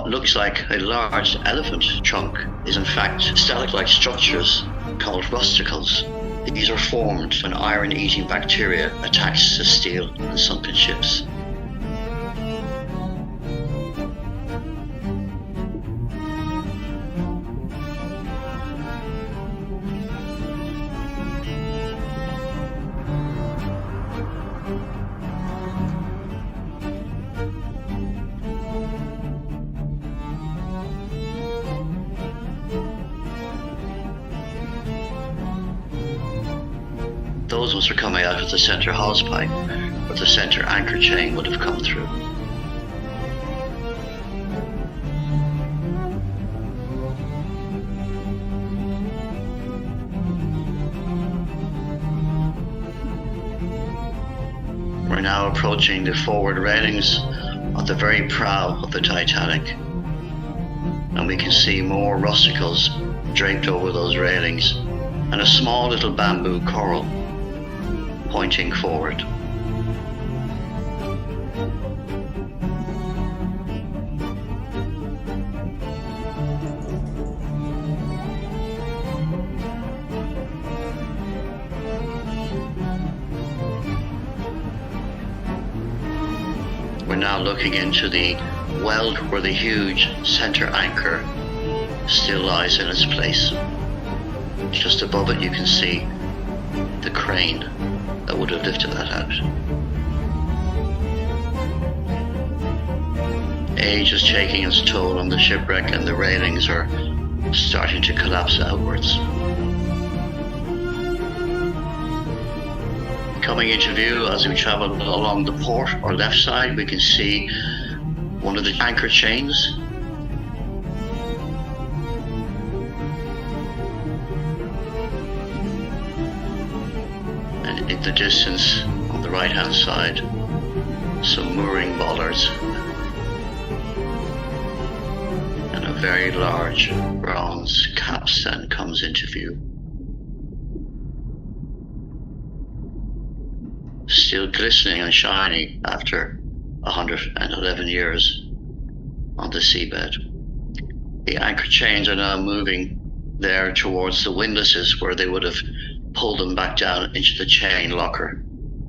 What looks like a large elephant trunk is in fact stalactite structures called rusticles. These are formed when iron-eating bacteria attacks the steel and sunken ships. Those ones are coming out of the center hawse pipe, where the center anchor chain would have come through. We're now approaching the forward railings of the very prow of the Titanic, and we can see more rusticles draped over those railings and a small little bamboo coral pointing forward. We're now looking into the weld where the huge center anchor still lies in its place. Just above it you can see the crane that would have lifted that out. Age is taking its toll on the shipwreck and the railings are starting to collapse outwards. Coming into view as we travel along the port or left side, we can see one of the anchor chains. And in the distance, on the right hand side, some mooring bollards and a very large bronze capstan comes into view. Still glistening and shining after 111 years on the seabed. The anchor chains are now moving there towards the windlasses where they would have pulled them back down into the chain locker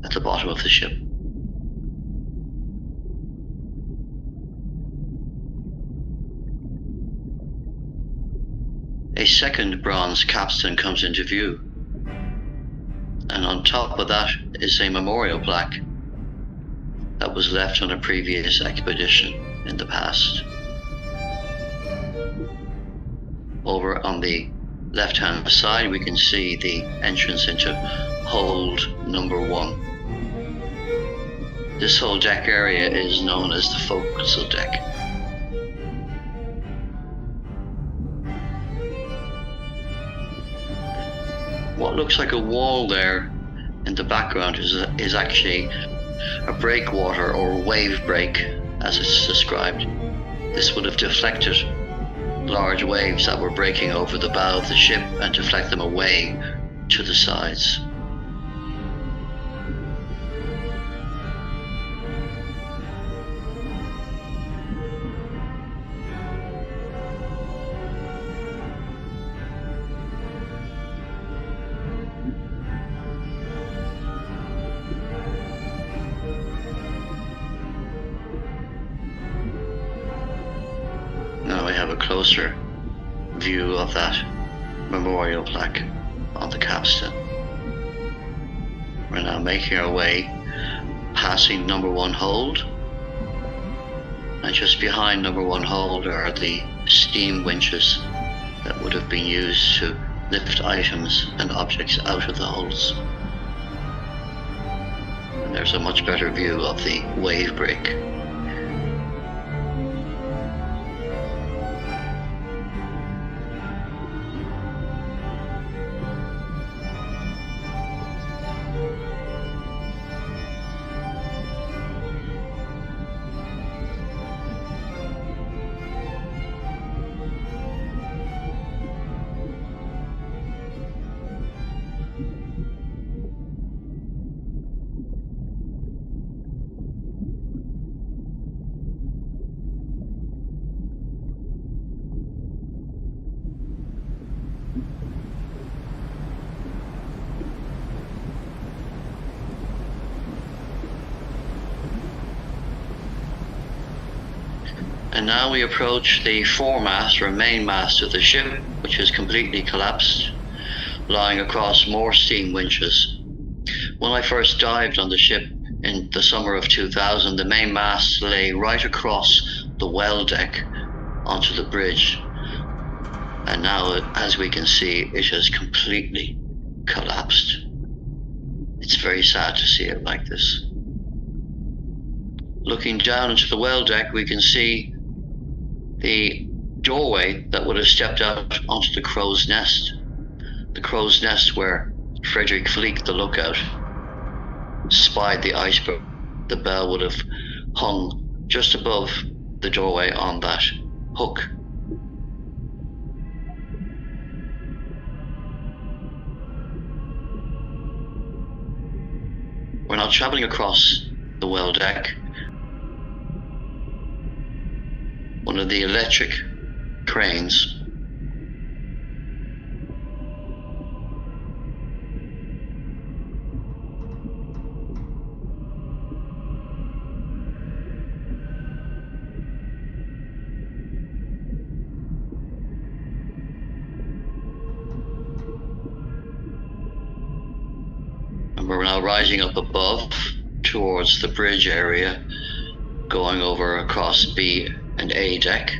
at the bottom of the ship. A second bronze capstan comes into view, and on top of that is a memorial plaque that was left on a previous expedition in the past. Over on the left hand side we can see the entrance into hold number 1. This whole deck area is known as the forecastle deck. What looks like a wall there in the background is actually a breakwater or wave break, as it's described. This would have deflected large waves that were breaking over the bow of the ship and deflect them away to the sides. Now we have a closer view of that memorial plaque on the capstan. We're now making our way, passing number 1 hold, and just behind number 1 hold are the steam winches that would have been used to lift items and objects out of the holds. And there's a much better view of the wave break. And now we approach the foremast or main mast of the ship, which is completely collapsed, lying across more steam winches. When I first dived on the ship in the summer of 2000, the main mast lay right across the well deck onto the bridge. And now, as we can see, it has completely collapsed. It's very sad to see it like this. Looking down into the well deck, we can see the doorway that would have stepped out onto the crow's nest. The crow's nest where Frederick Fleek, the lookout, spied the iceberg. The bell would have hung just above the doorway on that hook. We're now traveling across the well deck. One of the electric cranes and we're now rising up above towards the bridge area, going over across B and A deck.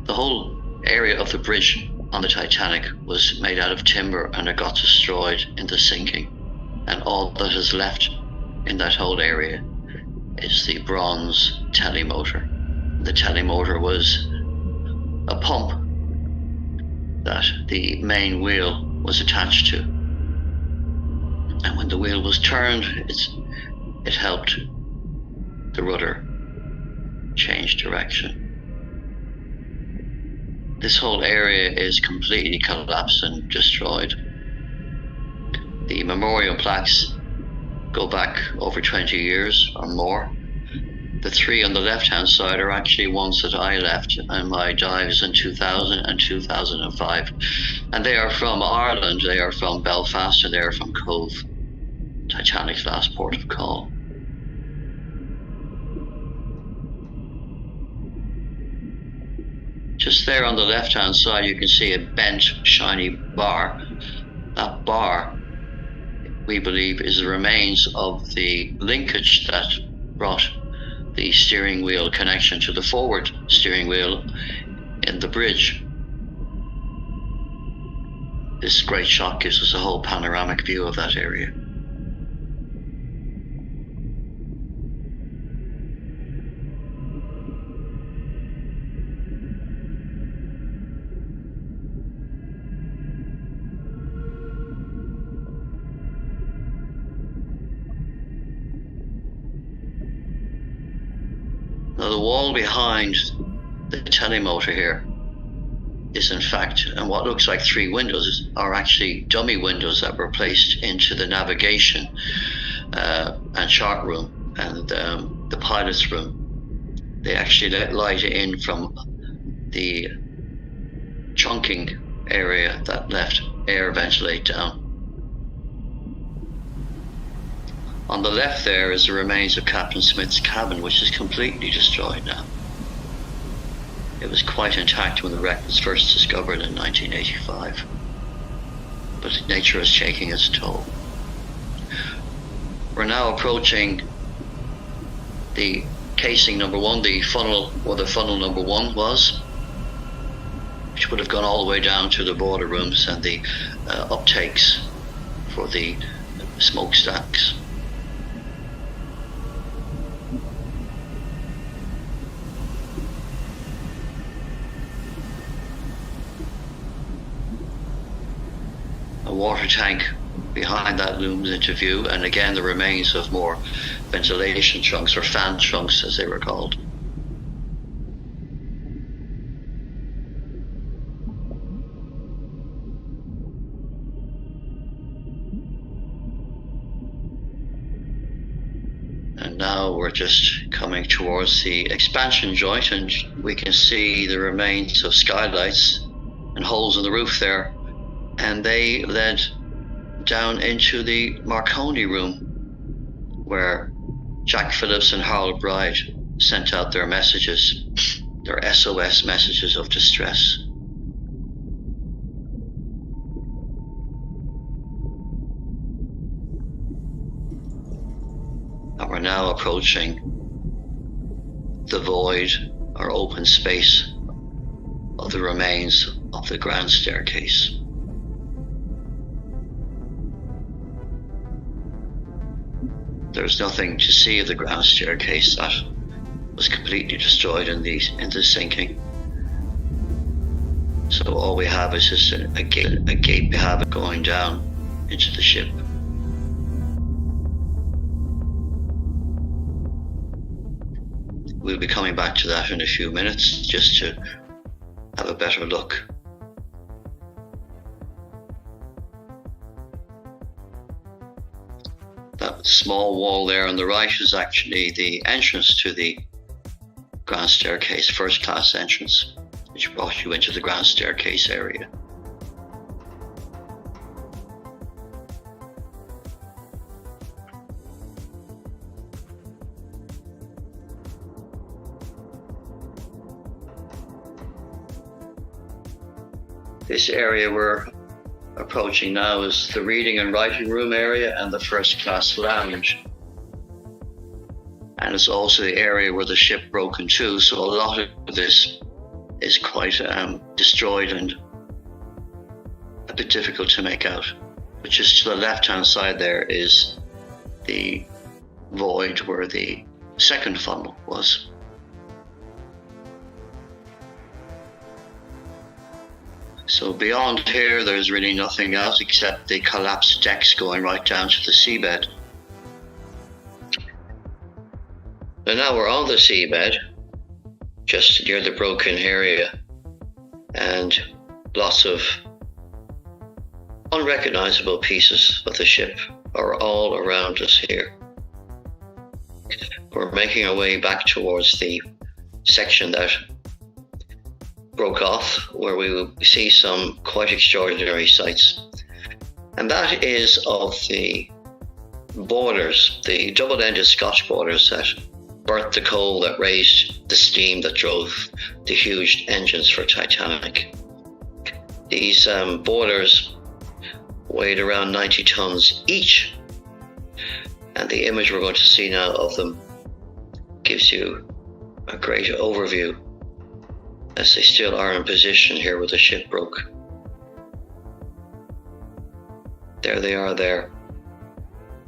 The whole area of the bridge on the Titanic was made out of timber, and it got destroyed in the sinking. And all that is left in that whole area is the bronze telemotor. The telemotor was a pump that the main wheel was attached to. And when the wheel was turned, it helped the rudder change direction. This whole area is completely collapsed and destroyed. The memorial plaques go back over 20 years or more. The three on the left-hand side are actually ones that I left in my dives in 2000 and 2005. And they are from Ireland, they are from Belfast, and they are from Cove, Titanic's last port of call. Just there on the left-hand side, you can see a bent, shiny bar. That bar, we believe, is the remains of the linkage that brought the steering wheel connection to the forward steering wheel in the bridge. This great shot gives us a whole panoramic view of that area. Now the wall behind the telemotor here is in fact, and what looks like three windows are actually dummy windows that were placed into the navigation and chart room and the pilot's room. They actually let light in from the trunking area that left air ventilate down. On the left there is the remains of Captain Smith's cabin, which is completely destroyed now. It was quite intact when the wreck was first discovered in 1985, but nature is taking its toll. We're now approaching the casing number one, the funnel, where the funnel number one was, which would have gone all the way down to the boiler rooms and the uptakes for the smokestacks. A water tank behind that looms into view, and again the remains of more ventilation trunks, or fan trunks as they were called. now we're just coming towards the expansion joint, and we can see the remains of skylights and holes in the roof there, and they led down into the Marconi room where Jack Phillips and Harold Bride sent out their messages, their SOS messages of distress. And we're now approaching the void or open space of the remains of the grand staircase. There's nothing to see of the grand staircase. That was completely destroyed in the sinking. So all we have is just a gate we have going down into the ship. We'll be coming back to that in a few minutes just to have a better look. That small wall there on the right is actually the entrance to the grand staircase, first class entrance, which brought you into the grand staircase area. This area we're approaching now is the reading and writing room area and the first class lounge. And it's also the area where the ship broke in two, so a lot of this is quite destroyed and a bit difficult to make out. But just to the left-hand side there is the void where the second funnel was. So beyond here, there's really nothing else except the collapsed decks going right down to the seabed. And now we're on the seabed, just near the broken area, and lots of unrecognizable pieces of the ship are all around us here. We're making our way back towards the section that broke off, where we will see some quite extraordinary sights. And that is of the boilers, the double-ended Scotch boilers that burnt the coal that raised the steam that drove the huge engines for Titanic. These boilers weighed around 90 tons each, and the image we're going to see now of them gives you a great overview, as they still are in position here where the ship broke. There they are there.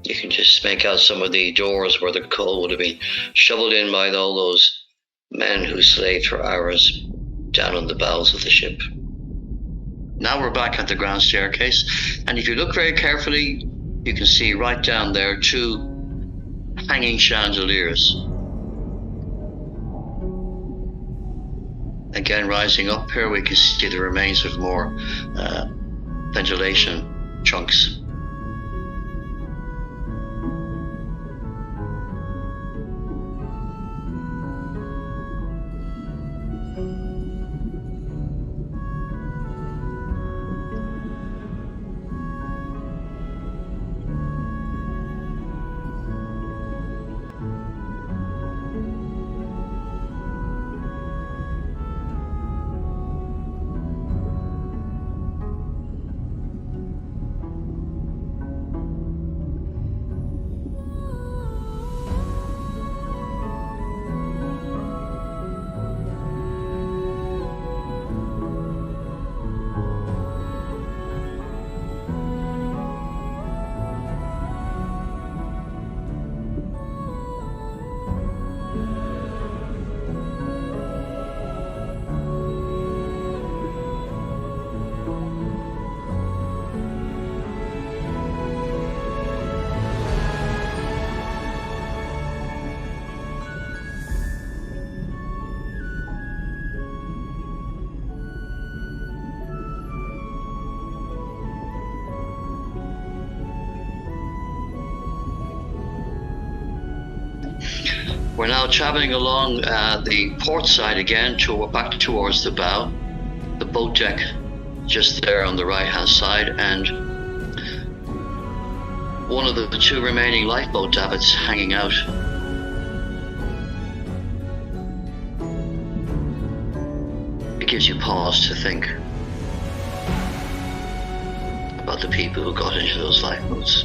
You can just make out some of the doors where the coal would have been shoveled in by all those men who slaved for hours down on the bowels of the ship. Now we're back at the grand staircase, and if you look very carefully, you can see right down there two hanging chandeliers. Again, rising up here, we can see the remains of more ventilation chunks. We're now traveling along the port side again, back towards the bow. The boat deck just there on the right-hand side, and one of the two remaining lifeboat davits hanging out. It gives you pause to think about the people who got into those lifeboats.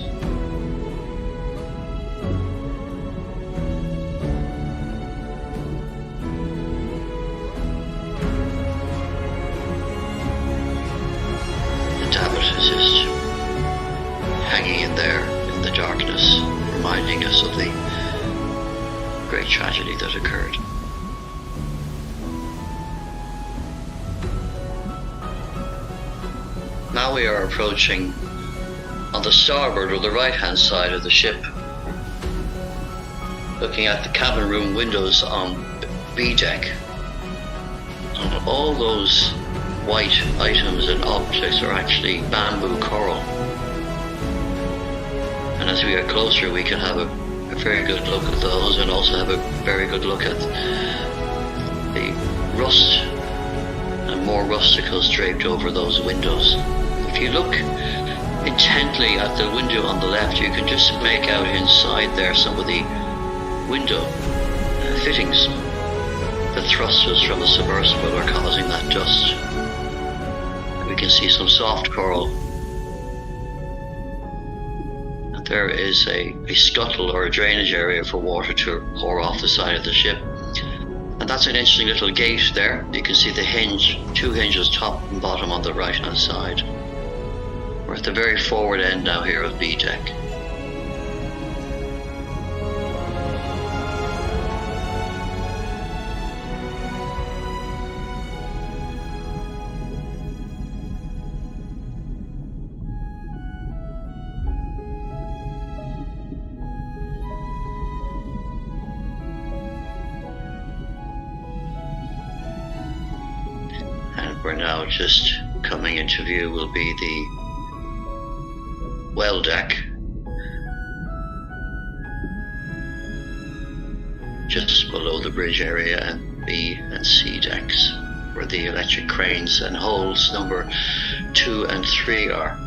The davit is just hanging in there in the darkness, reminding us of the great tragedy that occurred. Now we are approaching on the starboard or the right-hand side of the ship, looking at the cabin room windows on the B deck. And all those white items and objects are actually bamboo coral. And as we get closer, we can have a very good look at those, and also have a very good look at the rust and more rusticles draped over those windows. If you look intently at the window on the left, you can just make out inside there some of the window fittings. The thrusters from the submersible are causing that dust. We can see some soft coral. And there is a scuttle or a drainage area for water to pour off the side of the ship. And that's an interesting little gate there. You can see the hinge, two hinges, top and bottom, on the right hand side. We're at the very forward end now here of B deck. And we're now just coming into view will be the well deck, just below the bridge area, and B and C decks, where the electric cranes and holds number 2 and 3 are.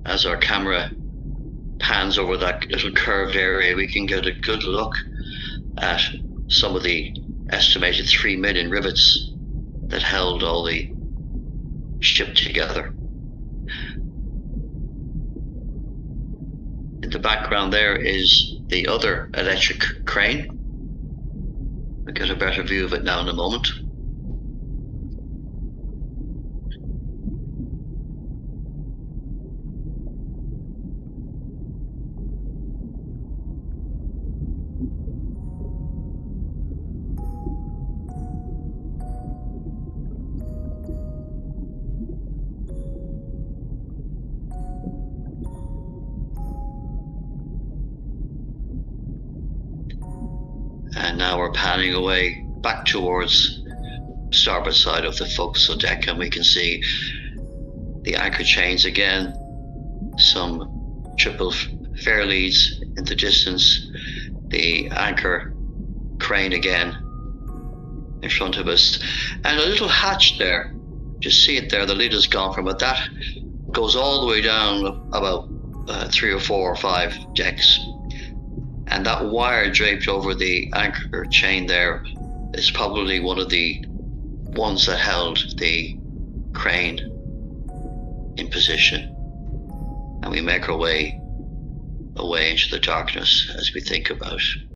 As our camera pans over that little curved area, we can get a good look at some of the estimated 3 million rivets that held all the ship together. In the background there is the other electric crane. We'll get a better view of it now in a moment. And now we're panning away back towards the starboard side of the forecastle deck, and we can see the anchor chains again, some triple fair leads in the distance, the anchor crane again in front of us, and a little hatch there. Just see it there, the lid is gone from it. That goes all the way down about 3 or 4 or 5 decks. And that wire draped over the anchor chain there is probably one of the ones that held the crane in position. And we make our way away into the darkness as we think about